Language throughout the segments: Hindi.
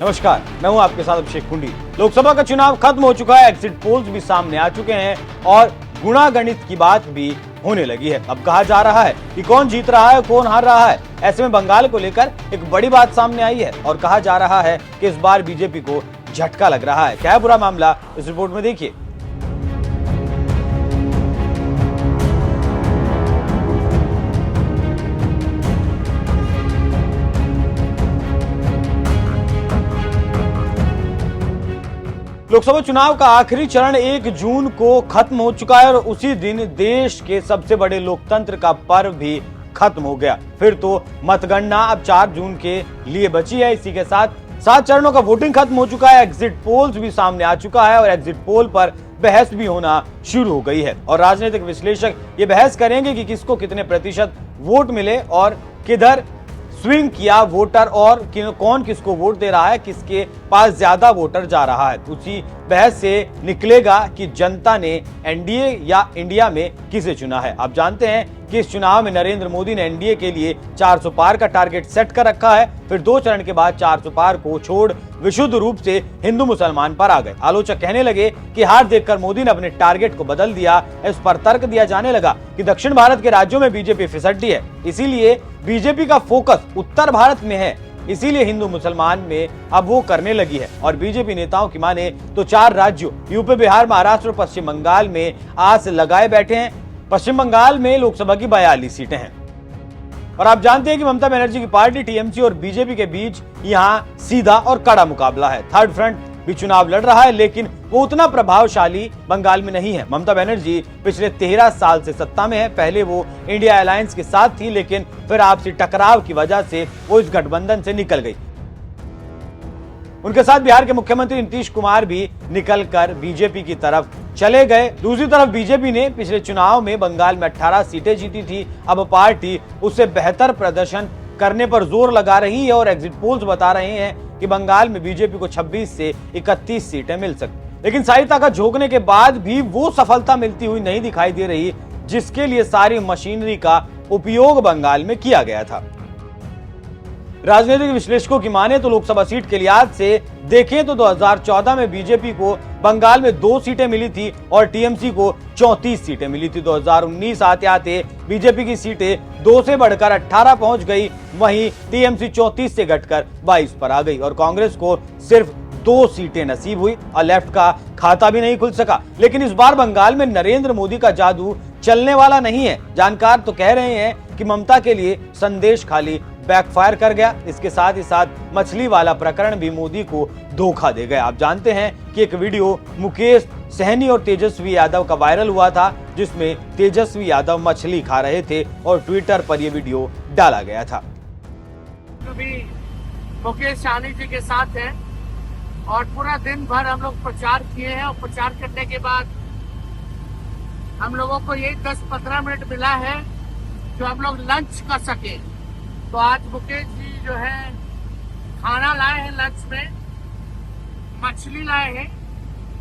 नमस्कार, मैं हूं आपके साथ अभिषेक कुंडी। लोकसभा का चुनाव खत्म हो चुका है, एग्जिट पोल्स भी सामने आ चुके हैं और गुणागणित की बात भी होने लगी है। अब कहा जा रहा है कि कौन जीत रहा है, कौन हार रहा है। ऐसे में बंगाल को लेकर एक बड़ी बात सामने आई है और कहा जा रहा है कि इस बार बीजेपी को झटका लग रहा है। क्या है पूरा मामला, इस रिपोर्ट में देखिए। लोकसभा चुनाव का आखिरी चरण 1 जून को खत्म हो चुका है और उसी दिन देश के सबसे बड़े लोकतंत्र का पर्व भी खत्म हो गया। फिर तो मतगणना अब 4 जून के लिए बची है। इसी के साथ 7 चरणों का वोटिंग खत्म हो चुका है, एग्जिट पोल्स भी सामने आ चुका है और एग्जिट पोल पर बहस भी होना शुरू हो गई है और राजनीतिक विश्लेषक ये बहस करेंगे कि किसको कितने प्रतिशत वोट मिले और किधर स्विंग किया वोटर और कौन किसको वोट दे रहा है, किसके पास ज्यादा वोटर जा रहा है। उसी बहस से निकलेगा कि जनता ने एनडीए या इंडिया में किसे चुना है। आप जानते हैं कि इस चुनाव में नरेंद्र मोदी ने एनडीए के लिए 400 पार का टारगेट सेट कर रखा है। फिर 2 चरण के बाद 400 पार को छोड़ विशुद्ध रूप से हिंदू मुसलमान पर आ गए। आलोचक कहने लगे कि हार देखकर मोदी ने अपने टारगेट को बदल दिया। इस पर तर्क दिया जाने लगा कि दक्षिण भारत के राज्यों में बीजेपी फिसड्डी है, इसीलिए बीजेपी का फोकस उत्तर भारत में है, इसीलिए हिंदू मुसलमान में अब वो करने लगी है। और बीजेपी नेताओं की माने तो 4 राज्यों यूपी, बिहार, महाराष्ट्र और पश्चिम बंगाल में आस लगाए बैठे हैं। पश्चिम बंगाल में लोकसभा की 42 सीटें हैं और आप जानते हैं कि ममता बनर्जी की पार्टी टीएमसी और बीजेपी के बीच यहां सीधा और कड़ा मुकाबला है। थर्ड फ्रंट भी चुनाव लड़ रहा है, लेकिन वो उतना प्रभावशाली बंगाल में नहीं है। ममता बनर्जी पिछले 13 साल से सत्ता में है। पहले वो इंडिया अलायंस के साथ थी, लेकिन फिर आपसी टकराव की वजह से वो इस गठबंधन से निकल गई। उनके साथ बिहार के मुख्यमंत्री नीतीश कुमार भी निकलकर बीजेपी की तरफ चले गए। दूसरी तरफ बीजेपी ने पिछले चुनाव में बंगाल में 18 सीटें जीती थी। अब पार्टी उससे बेहतर प्रदर्शन करने पर जोर लगा रही है और एग्जिट पोल्स बता रहे हैं कि बंगाल में बीजेपी को 26 से 31 सीटें मिल सकती। लेकिन सारी ताकत झोंकने के बाद भी वो सफलता मिलती हुई नहीं दिखाई दे रही जिसके लिए सारी मशीनरी का उपयोग बंगाल में किया गया था। राजनीतिक विश्लेषकों की माने तो लोकसभा सीट के लिहाज से देखें तो 2014 में बीजेपी को बंगाल में 2 सीटें मिली थी और टीएमसी को 34 सीटें मिली थी। 2019 आते आते बीजेपी की सीटें 2 से बढ़कर 18 पहुंच गई, वहीं टीएमसी 34 से घटकर 22 पर आ गई और कांग्रेस को सिर्फ 2 सीटें नसीब हुई और लेफ्ट का खाता भी नहीं खुल सका। लेकिन इस बार बंगाल में नरेंद्र मोदी का जादू चलने वाला नहीं है। जानकार तो कह रहे हैं कि ममता के लिए संदेश खाली बैकफायर कर गया। इसके साथ ही साथ मछली वाला प्रकरण भी मोदी को धोखा दे गया। आप जानते हैं कि एक वीडियो मुकेश सहनी और तेजस्वी यादव का वायरल हुआ था, जिसमें तेजस्वी यादव मछली खा रहे थे और ट्विटर पर यह वीडियो डाला गया था। अभी मुकेश सहनी जी के साथ हैं और पूरा दिन भर हम लोग प्रचार किए हैं और प्रचार करने के बाद हम लोगों को यही 10-15 मिनट मिला है जो हम लोग लंच कर सके। तो आज मुकेश जी जो है खाना लाए हैं, लंच में मछली लाए हैं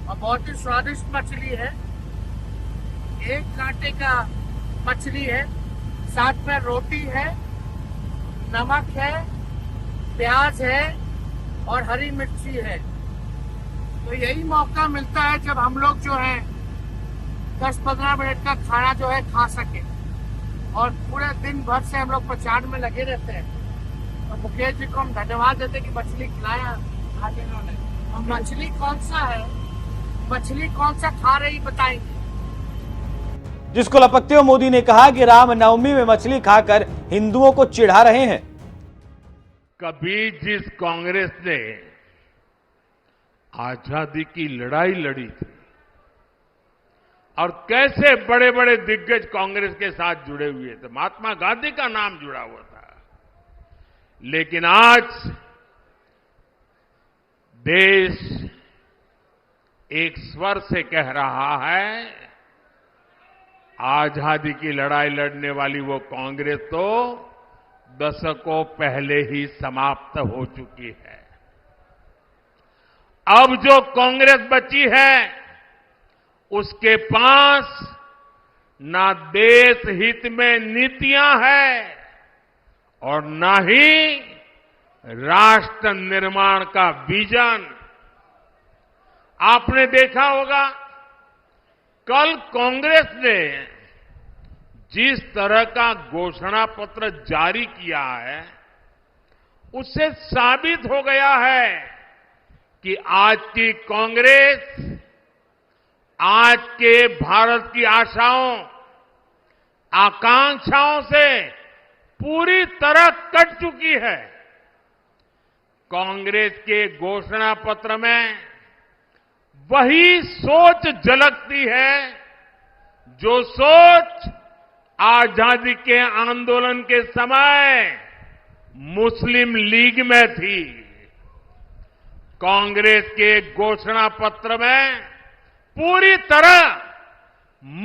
और बहुत ही स्वादिष्ट मछली है। 1 कांटे का मछली है, साथ में रोटी है, नमक है, प्याज है और हरी मिर्ची है। तो यही मौका मिलता है जब हम लोग जो है 10-15 मिनट का खाना जो है खा सके और पूरे दिन भर से हम लोग प्रचार में लगे रहते हैं। और मुकेश जी को हम धन्यवाद देते कि मछली खिलाया आज इन्होंने। और मछली कौन सा है, मछली कौन सा खा रही बताएंगे। जिसको लपकते हुए मोदी ने कहा कि रामनवमी में मछली खाकर हिंदुओं को चिढ़ा रहे हैं। कभी जिस कांग्रेस ने आजादी की लड़ाई लड़ी थी और कैसे बड़े बड़े दिग्गज कांग्रेस के साथ जुड़े हुए थे, महात्मा गांधी का नाम जुड़ा हुआ था, लेकिन आज देश एक स्वर से कह रहा है आजादी की लड़ाई लड़ने वाली वो कांग्रेस तो दशकों पहले ही समाप्त हो चुकी है। अब जो कांग्रेस बची है उसके पास ना देश हित में नीतियां हैं और ना ही राष्ट्र निर्माण का विजन। आपने देखा होगा कल कांग्रेस ने जिस तरह का घोषणा पत्र जारी किया है, उससे साबित हो गया है कि आज की कांग्रेस आज के भारत की आशाओं, आकांक्षाओं से पूरी तरह कट चुकी है। कांग्रेस के घोषणा पत्र में वही सोच झलकती है जो सोच आजादी के आंदोलन के समय मुस्लिम लीग में थी। कांग्रेस के घोषणा पत्र में पूरी तरह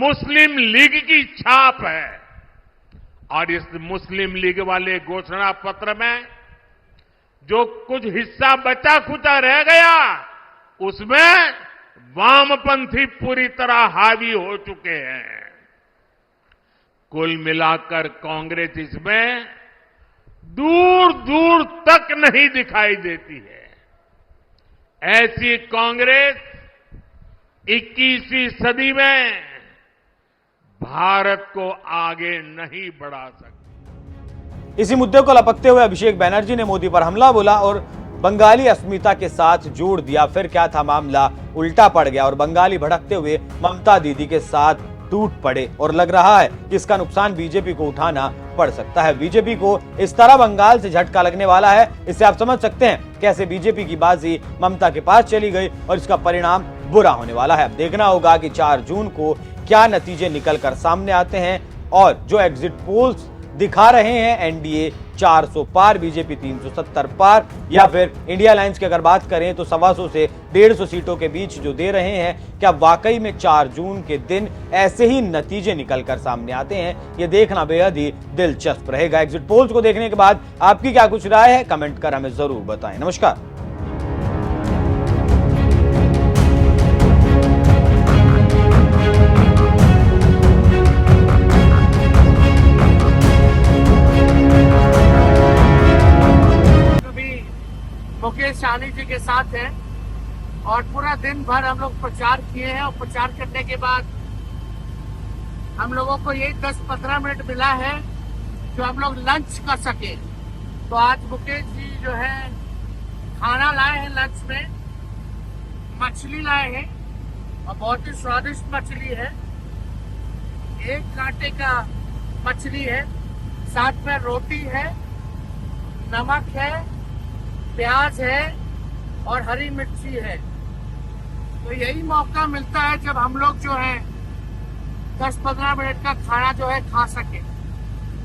मुस्लिम लीग की छाप है और इस मुस्लिम लीग वाले घोषणा पत्र में जो कुछ हिस्सा बचा खुचा रह गया, उसमें वामपंथी पूरी तरह हावी हो चुके हैं। कुल मिलाकर कांग्रेस इसमें दूर दूर तक नहीं दिखाई देती है। ऐसी कांग्रेस 21वीं सदी में भारत को आगे नहीं बढ़ा सकती। इसी मुद्दे को लपकते हुए अभिषेक बैनर्जी ने मोदी पर हमला बोला और बंगाली अस्मिता के साथ जोड़ दिया। फिर क्या था, मामला उल्टा पड़ गया और बंगाली भड़कते हुए ममता दीदी के साथ टूट पड़े और लग रहा है कि इसका नुकसान बीजेपी को उठाना पड़ सकता है। बीजेपी को इस तरह बंगाल से झटका लगने वाला है, इससे आप समझ सकते हैं कैसे बीजेपी की बाजी ममता के पास चली गई और इसका परिणाम बुरा होने वाला है। अब देखना होगा कि 4 जून को क्या नतीजे निकलकर सामने आते हैं और जो एग्जिट पोल्स दिखा रहे हैं एनडीए 400 पार, बीजेपी 370 पार, या फिर इंडिया अलायंस की अगर बात करें तो 125 से 150 सीटों के बीच जो दे रहे हैं, क्या वाकई में 4 जून के दिन ऐसे ही नतीजे निकलकर सामने आते हैं? ये देखना बेहद ही दिलचस्प रहेगा। एग्जिट पोल्स को देखने के बाद आपकी क्या कुछ राय है, कमेंट कर हमें जरूर बताएं। नमस्कार। मुकेश सहनी जी के साथ हैं और पूरा दिन भर हम लोग प्रचार किए हैं और प्रचार करने के बाद हम लोगों को यही 10-15 मिनट मिला है जो हम लोग लंच कर सके। तो आज मुकेश जी जो है खाना लाए हैं, लंच में मछली लाए हैं और बहुत ही स्वादिष्ट मछली है। 1 कांटे का मछली है, साथ में रोटी है, नमक है, प्याज है और हरी मिर्ची है। तो यही मौका मिलता है जब हम लोग जो है 10-15 मिनट का खाना जो है खा सके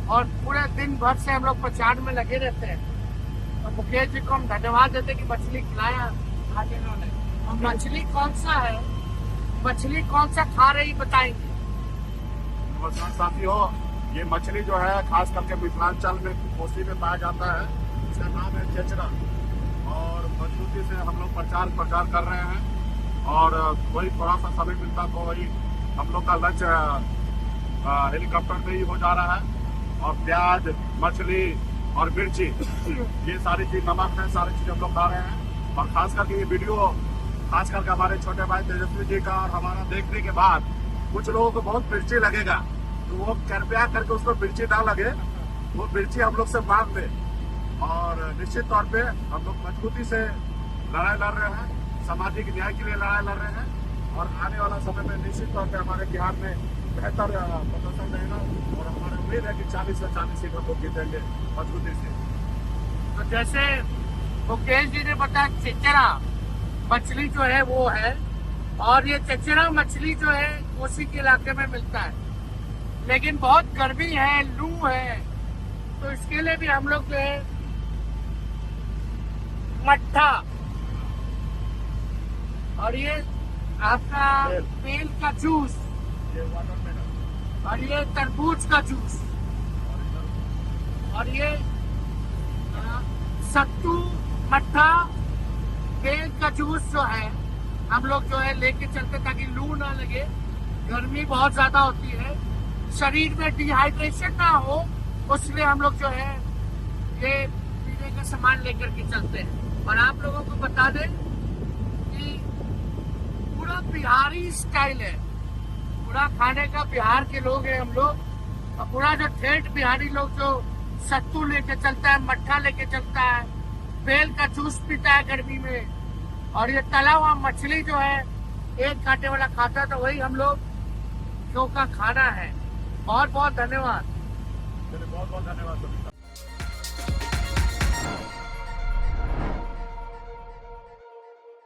और पूरे दिन भर से हम लोग प्रचार में लगे रहते हैं। तो मुकेश जी को हम धन्यवाद देते कि मछली खिलाया आज इन्होंने। और मछली कौन सा है, मछली कौन सा खा रही बताएंगे? नमस्कार साथियों, ये मछली जो है खास करके मिथिलांचल में कोसी में पाया जाता है। इसका नाम है चेचरा और मजबूती से हम लोग प्रचार कर रहे हैं और वही थोड़ा सा समय मिलता तो वही हम लोग का लंच हेलीकॉप्टर पे ही हो जा रहा है। और प्याज, मछली और मिर्ची, ये सारी चीज, नमक है, सारी चीज हम लोग खा रहे हैं। और खास करके ये वीडियो खास करके हमारे छोटे भाई तेजस्वी जी का और हमारा देखने के बाद कुछ लोगों को बहुत मिर्ची लगेगा, तो वो कृपया करके उसको मिर्ची ना लगे, वो मिर्ची हम लोग से मांग दे। और निश्चित तौर पे हम लोग मजबूती से लड़ाई लड़ रहे हैं, सामाजिक न्याय के लिए लड़ाई लड़ रहे हैं और आने वाला समय में निश्चित तौर पे हमारे बिहार में बेहतर प्रदर्शन रहेगा और हमारी उम्मीद है कि 40 से 40 सीट हम लोग जीतेंगे मजबूती से। तो जैसे मुकेश जी ने बताया चेचरा मछली जो है वो है, और ये चेचरा मछली जो है कोसी के इलाके में मिलता है, लेकिन बहुत गर्मी है, लू है, तो इसके लिए भी हम लोग जो है मट्ठा और ये आपका बेल का जूस और ये तरबूज का जूस और ये सत्तू, मट्ठा, बेल का जूस जो है हम लोग जो है लेके चलते ताकि लू ना लगे। गर्मी बहुत ज्यादा होती है, शरीर में डिहाइड्रेशन ना हो, उसलिए हम लोग जो है ये पीने का सामान लेकर के चलते हैं। और आप लोगों को बता दें कि पूरा बिहारी स्टाइल है, पूरा खाने का बिहार के लोग हैं हम लोग। और पूरा जो ठेठ बिहारी लोग जो सत्तू लेके चलता है, मट्ठा लेके चलता है, बेल का जूस पीता है गर्मी में, और ये तला हुआ मछली जो है एक कांटे वाला खाता है, तो वही हम लोग का खाना है। बहुत बहुत धन्यवाद। बहुत बहुत धन्यवाद सभी का।